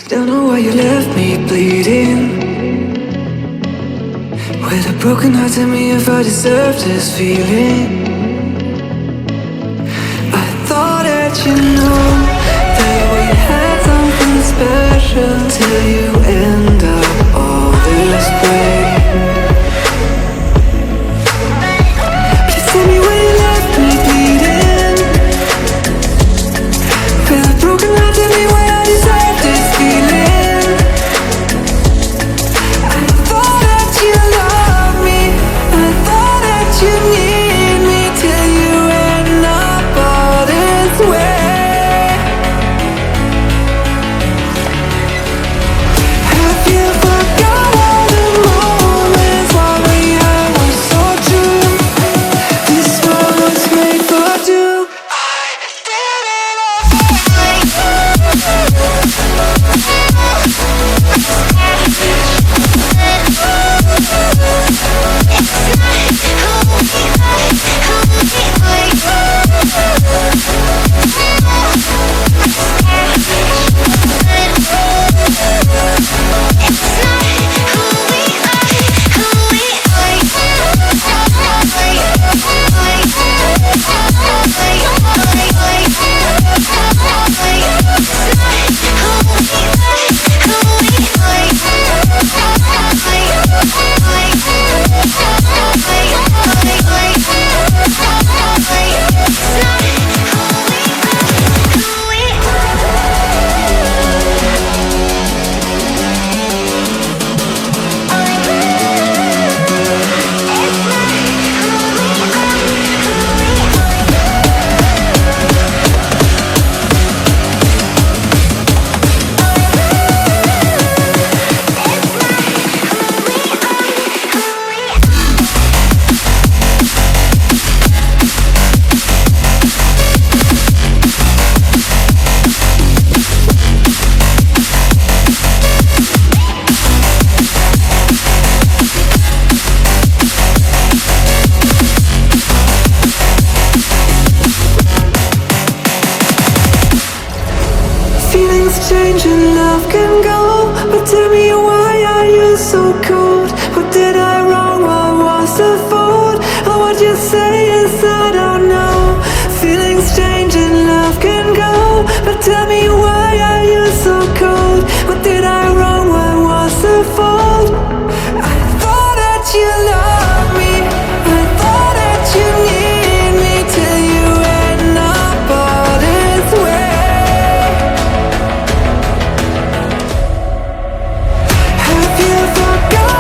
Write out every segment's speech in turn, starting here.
Don't know why you left me bleeding. With a broken heart, tell me if I deserve this feeling. I thought that you know that we had something special till you end up all this way. Please tell me why you left me bleeding. With a broken heart, tell me why I deserve this feeling. I thought that you loved me, I thought that you need me till you end up all this way. Have you forgot all the moments while we had was so true? This world was made for two. I did it change and love can go, but tell me why are you so cold? What did I wrong? What was the fault? Or what you say is I don't know. Feelings change and love can go, but tell me why are you so cold? What did I wrong? What was the fault? I thought that you loved me, I thought that you need me till you end up all this way. Have you forgotten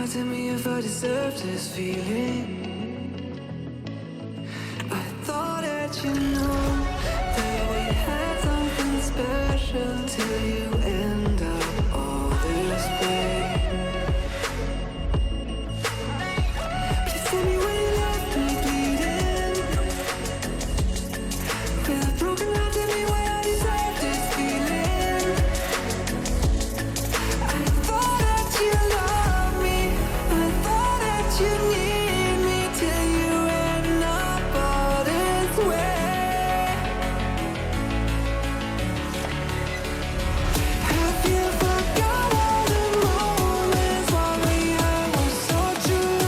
out, tell me if I deserve this feeling. I thought that you know that we had something special till you end up all this way. Please tell me when you left me bleeding. With a broken heart, tell me why I deserve this feeling. I thought that you loved me, I thought that you need me till you end up all this way. Have you forgot all the moments while we had was so true?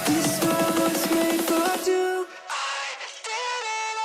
This world was made for two. I did it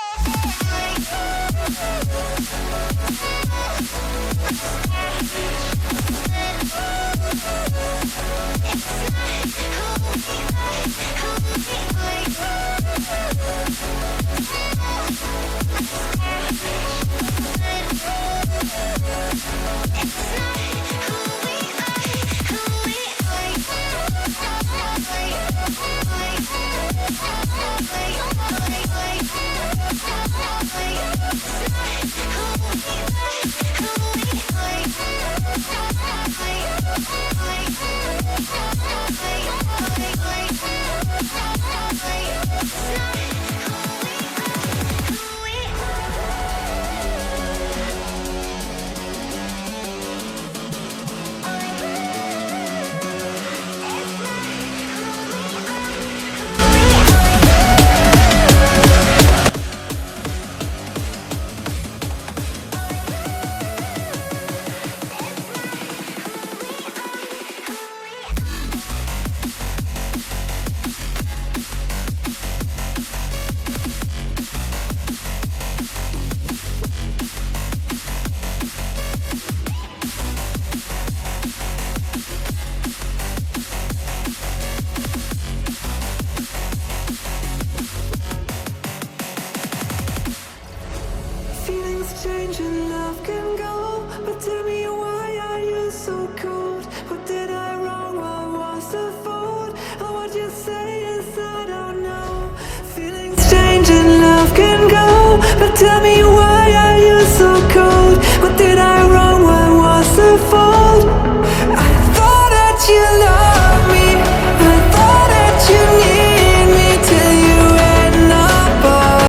Feelings change and love can go, but tell me why are you so cold? What did I wrong? What was the fault? And what you say is I don't know. Feelings change and love can go, but tell me why